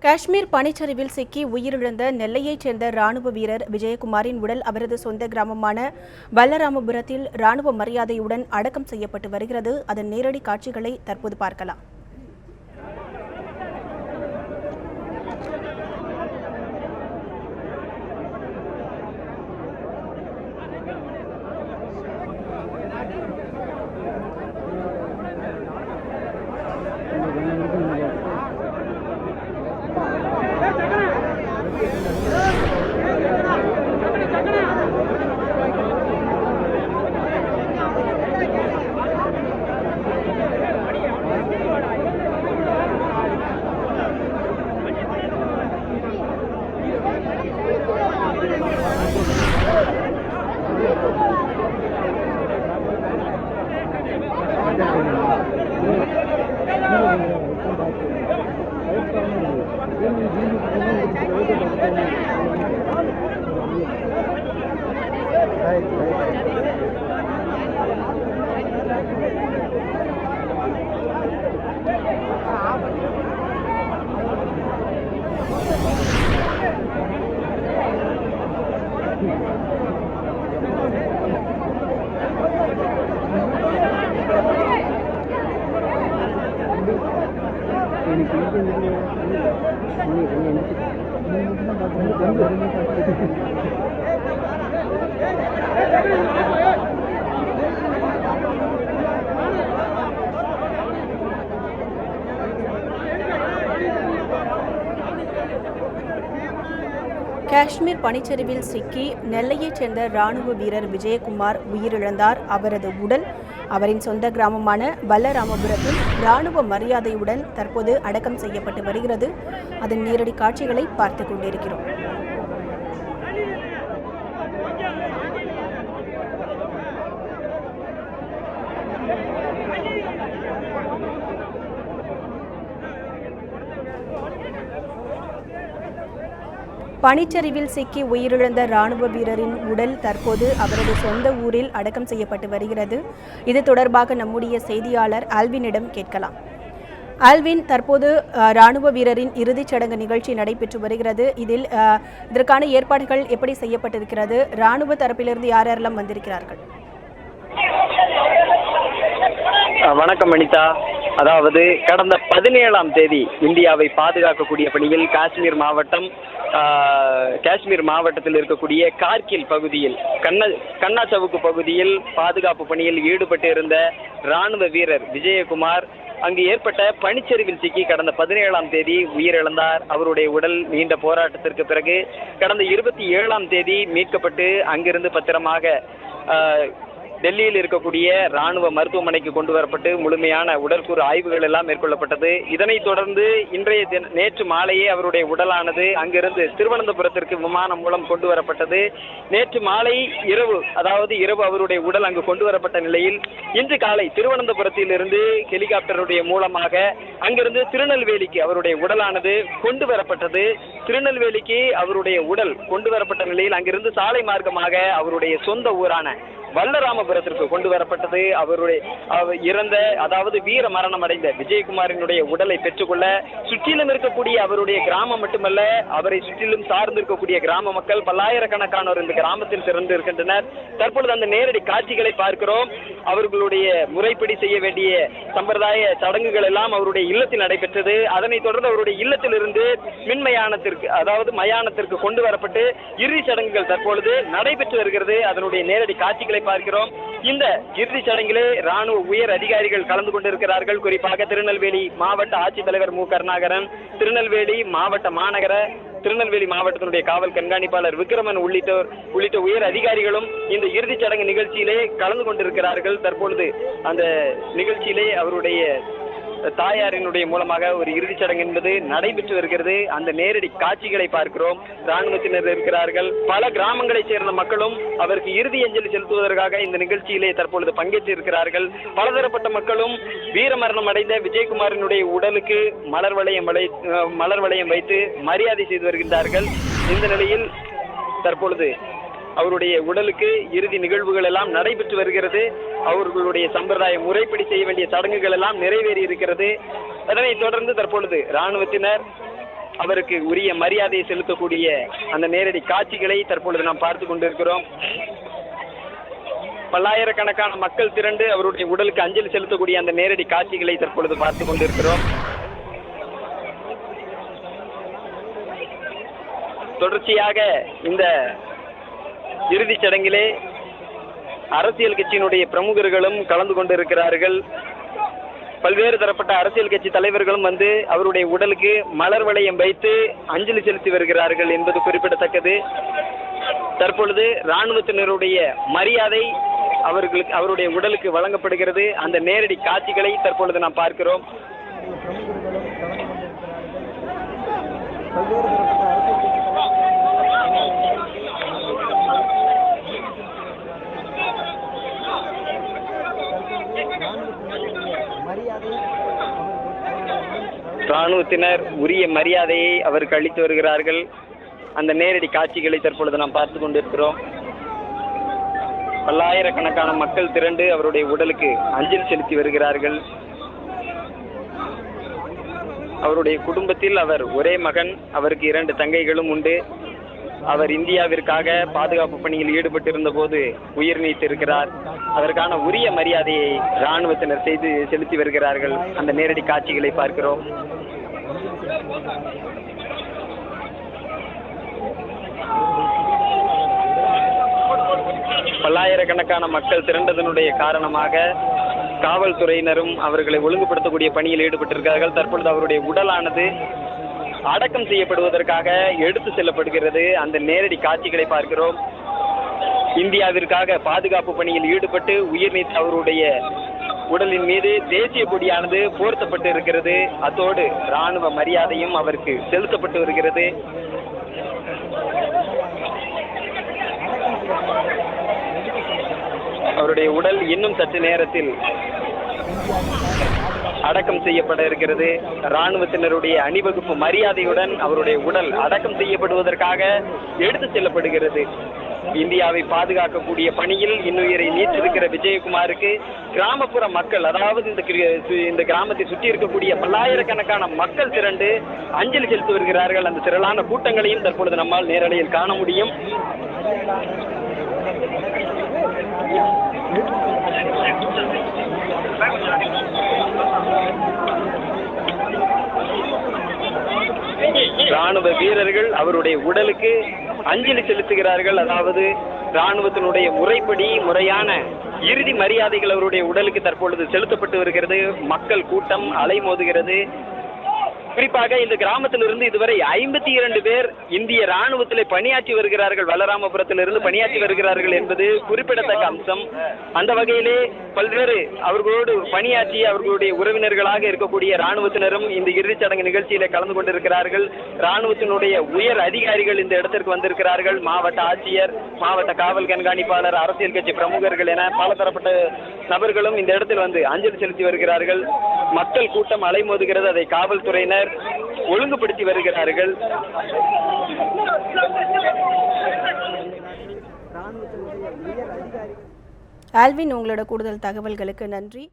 காஷ்மீர் பனிச்சரிவில் சிக்கி உயிரிழந்த நெல்லையைச் சேர்ந்த ராணுவ வீரர் விஜயகுமாரின் உடல் அவரது சொந்த கிராமமான பல்லராமபுரத்தில் ராணுவ மரியாதையுடன் அடக்கம் செய்யப்பட்டு வருகிறது. அதன் நேரடி காட்சிகளை தற்போது பார்க்கலாம். காஷ்மீர் பனிச்சரிவில் சிக்கி நெல்லையைச் சேர்ந்த ராணுவ வீரர் விஜயகுமார் உயிரிழந்தார். அவரது உடல் அவரின் சொந்த கிராமமான பல்லராமபுரத்தில் ராணுவ மரியாதையுடன் தற்போது அடக்கம் செய்யப்பட்டு வருகிறது. அதன் நேரடி காட்சிகளை பார்த்துக் கொண்டிருக்கிறோம். பனிச்சரிவில் சிக்கி உயிரிழந்த ராணுவ வீரரின் உடல் தற்போது அவரது சொந்த ஊரில் அடக்கம் செய்யப்பட்டு வருகிறது. இது தொடர்பாக நம்முடைய செய்தியாளர் ஆல்வினிடம் கேட்கலாம். ஆல்வின், தற்போது ராணுவ வீரரின் இறுதிச் சடங்கு நிகழ்ச்சி நடைபெற்று வருகிறது. இதற்கான ஏற்பாடுகள் எப்படி செய்யப்பட்டிருக்கிறது? ராணுவ தரப்பிலிருந்து யாரெல்லாம் வந்திருக்கிறார்கள்? வணக்கம் அனிதா. அதாவது கடந்த 17ஆம் தேதி இந்தியாவை பாதுகாக்கக்கூடிய பணியில் காஷ்மீர் மாவட்டத்தில் இருக்கக்கூடிய கார்கில் பகுதியில் கண்ணா சவுக்கு பகுதியில் பாதுகாப்பு பணியில் ஈடுபட்டு இருந்த ராணுவ வீரர் விஜயகுமார் அங்கு ஏற்பட்ட பனிச்சரிவில் சிக்கி கடந்த 17ஆம் தேதி உயிரிழந்தார். அவருடைய உடல் நீண்ட போராட்டத்திற்கு பிறகு கடந்த 27ஆம் தேதி மீட்கப்பட்டு அங்கிருந்து பத்திரமாக டெல்லியில் இருக்கக்கூடிய ராணுவ மருத்துவமனைக்கு கொண்டு வரப்பட்டு முழுமையான உடற்கூறு ஆய்வுகள் எல்லாம் மேற்கொள்ளப்பட்டது. இதனைத் தொடர்ந்து நேற்று மாலையே அவருடைய உடலானது அங்கிருந்து திருவனந்தபுரத்திற்கு விமானம் மூலம் கொண்டு வரப்பட்டது. நேற்று மாலை இரவு அவருடைய உடல் அங்கு கொண்டு வரப்பட்ட நிலையில் இன்று காலை திருவனந்தபுரத்தில் இருந்து ஹெலிகாப்டருடைய மூலமாக அங்கிருந்து திருநெல்வேலிக்கு அவருடைய உடலானது கொண்டு வரப்பட்டது. திருநெல்வேலிக்கு அவருடைய உடல் கொண்டு வரப்பட்ட நிலையில் அங்கிருந்து சாலை மார்க்கமாக அவருடைய சொந்த ஊரான பல்லராமபுரத்திற்கு கொண்டு வரப்பட்டது. வீர மரணம் அடைந்த விஜயகுமாரினுடைய உடலை பெற்றுக்கொள்ள சுற்றிலும் இருக்கக்கூடிய அவருடைய கிராமம் மட்டுமல்ல, அவரை சுற்றிலும் சார்ந்து இருக்கக்கூடிய கிராம மக்கள் பல்லாயிரக்கணக்கானோர் இந்த கிராமத்தில் திறந்து இருக்கின்றனர். தற்பொழுது அந்த நேரடி காட்சிகளை பார்க்கிறோம். அவர்களுடைய முறைப்படி செய்ய வேண்டிய சம்பிரதாய சடங்குகள் எல்லாம் அவருடைய இல்லத்தில் நடைபெற்றது. அதனைத் தொடர்ந்து அவருடைய இல்லத்திலிருந்து மயானத்திற்கு கொண்டு வரப்பட்டு இறுதி சடங்குகள் தற்பொழுது நடைபெற்று வருகிறது. அதனுடைய நேரடி காட்சிகளை பார்க்கிறோம். இந்த இறுதி சடங்கிலே ராணுவ உயர் அதிகாரிகள் கலந்து கொண்டிருக்கிறார்கள். குறிப்பாக திருநெல்வேலி மாவட்ட ஆட்சித்தலைவர் மு. கருணாகரன், திருநெல்வேலி மாவட்டத்தினுடைய காவல் கண்காணிப்பாளர் விக்ரமன் உள்ளிட்ட உயர் அதிகாரிகளும் இந்த இறுதிச் சடங்கு நிகழ்ச்சியிலே கலந்து கொண்டிருக்கிறார்கள். தற்பொழுது அந்த நிகழ்ச்சியிலே அவருடைய தாயாரினுடைய மூலமாக ஒரு இறுதிச் சடங்கு என்பது நடைபெற்று வருகிறது. அந்த நேரடி காட்சிகளை பார்க்கிறோம். ராணுவத்தினர் இருக்கிறார்கள். பல கிராமங்களைச் சேர்ந்த மக்களும் அவருக்கு இறுதி அஞ்சலி செலுத்துவதற்காக இந்த நிகழ்ச்சியிலே தற்பொழுது பங்கேற்று இருக்கிறார்கள். பலதரப்பட்ட மக்களும் வீரமரணம் அடைந்த விஜயகுமாரினுடைய உடலுக்கு மலர் வளையம் வைத்து மரியாதை செய்து வருகின்றார்கள். இந்த நிலையில் தற்பொழுது அவருடைய உடலுக்கு இறுதி நிகழ்வுகள் எல்லாம் நடைபெற்று வருகிறது. அவர்களுடைய சம்பிரதாய முறைப்படி செய்ய வேண்டிய சடங்குகள் எல்லாம் நிறைவேறி இருக்கிறது. அதனைத் தொடர்ந்து தற்பொழுது ராணுவத்தினர் அவருக்கு உரிய மரியாதையை செலுத்தக்கூடிய அந்த நேரடி காட்சிகளை தற்பொழுது நாம் பார்த்து கொண்டிருக்கிறோம். பல்லாயிரக்கணக்கான மக்கள் திரண்டு அவருடைய உடலுக்கு அஞ்சலி செலுத்தக்கூடிய அந்த நேரடி காட்சிகளை தற்பொழுது பார்த்து கொண்டிருக்கிறோம். தொடர்ச்சியாக இந்த இறுதிச் சடங்கிலே அரசியல் கட்சியினுடைய பிரமுகர்களும் கலந்து கொண்டிருக்கிறார்கள். பல்வேறு தரப்பட்ட அரசியல் கட்சி தலைவர்களும் வந்து அவருடைய உடலுக்கு மலர் வளையம் வைத்து அஞ்சலி செலுத்தி வருகிறார்கள் என்பது குறிப்பிடத்தக்கது. தற்பொழுது இராணுவத்தினருடைய மரியாதை அவருடைய உடலுக்கு வழங்கப்படுகிறது. அந்த நேரடி காட்சிகளை தற்பொழுது நாம் பார்க்கிறோம். இராணுவத்தினர் உரிய மரியாதையை அவருக்கு அளித்து வருகிறார்கள். அந்த நேரடி காட்சிகளை தற்பொழுது நாம் பார்த்து கொண்டிருக்கிறோம். பல்லாயிரக்கணக்கான மக்கள் திரண்டு அவருடைய உடலுக்கு அஞ்சலி செலுத்தி வருகிறார்கள். அவருடைய குடும்பத்தில் அவர் ஒரே மகன், அவருக்கு 2 தங்கைகளும் உண்டு. அவர் இந்தியாவிற்காக பாதுகாப்பு பணியில் ஈடுபட்டிருந்த போது உயிர் நீத்திருக்கிறார். அதற்கான உரிய மரியாதையை இராணுவத்தினர் செலுத்தி வருகிறார்கள். அந்த நேரடி காட்சிகளை பார்க்கிறோம். பல்லாயிரக்கணக்கான மக்கள் திரண்டதனுடைய காரணமாக காவல்துறையினரும் அவர்களை ஒழுங்குபடுத்தக்கூடிய பணியில் ஈடுபட்டிருக்கிறார்கள். தற்பொழுது அவருடைய உடலானது அடக்கம் செய்யப்படுவதற்காக எடுத்து செல்லப்படுகிறது. அந்த நேரடி காட்சிகளை பார்க்கிறோம். இந்தியாவிற்காக பாதுகாப்பு பணியில் ஈடுபட்டு உயிர் நீத்த அவருடைய உடலின் மீது தேசிய கொடியானது போர்த்தப்பட்டு இருக்கிறது. அத்தோடு இராணுவ மரியாதையும் அவருக்கு செலுத்தப்பட்டு வருகிறது. அவருடைய உடல் இன்னும் சற்று நேரத்தில் அடக்கம் செய்யப்பட இருக்கிறது. இராணுவத்தினருடைய அணிவகுப்பு மரியாதையுடன் அவருடைய உடல் அடக்கம் செய்யப்படுவதற்காக எடுத்து செல்லப்படுகிறது. இந்தியாவை பாதுகாக்கக்கூடிய பணியில் இன்னுயிரை நீத்திருக்கிற விஜயகுமாருக்கு கிராமப்புற மக்கள், அதாவது இந்த கிராமத்தை சுற்றி இருக்கக்கூடிய பல்லாயிரக்கணக்கான மக்கள் திரண்டு அஞ்சலி செலுத்தி வருகிறார்கள். அந்த திரளான கூட்டங்களையும் தற்பொழுது நம்மால் நேரலையில் காண முடியும். ராணுவ வீரர்கள் அவருடைய உடலுக்கு அஞ்சலி செலுத்துகிறார்கள். அதாவது ராணுவத்தினுடைய முறையான இறுதி மரியாதைகள் அவருடைய உடலுக்கு தற்பொழுது செலுத்தப்பட்டு வருகிறது. மக்கள் கூட்டம் அலைமோதுகிறது. குறிப்பாக இந்த கிராமத்திலிருந்து இதுவரை 52 பேர் இந்திய ராணுவத்திலே பணியாற்றி வருகிறார்கள். வலராமபுரத்திலிருந்து பணியாற்றி வருகிறார்கள் என்பது குறிப்பிடத்தக்க அம்சம். அந்த வகையிலே பல்வேறு அவர்களோடு பணியாற்றி அவர்களுடைய உறவினர்களாக இருக்கக்கூடிய ராணுவத்தினரும் இந்த இறுதிச் சடங்கு நிகழ்ச்சியிலே கலந்து கொண்டிருக்கிறார்கள். ராணுவத்தினுடைய உயர் அதிகாரிகள் இந்த இடத்திற்கு வந்திருக்கிறார்கள். மாவட்ட ஆட்சியர், மாவட்ட காவல் கண்காணிப்பாளர், அரசியல் கட்சி பிரமுகர்கள் என பலதரப்பட்ட நபர்களும் இந்த இடத்தில் வந்து அஞ்சலி செலுத்தி வருகிறார்கள். மக்கள் கூட்டம் அலைமோதுகிறது. அதை காவல்துறையினர் ஒழுங்குபடுத்தி வருகிறார்கள். ஆல்வின், உங்களோட கூடுதல் தகவல்களுக்கு நன்றி.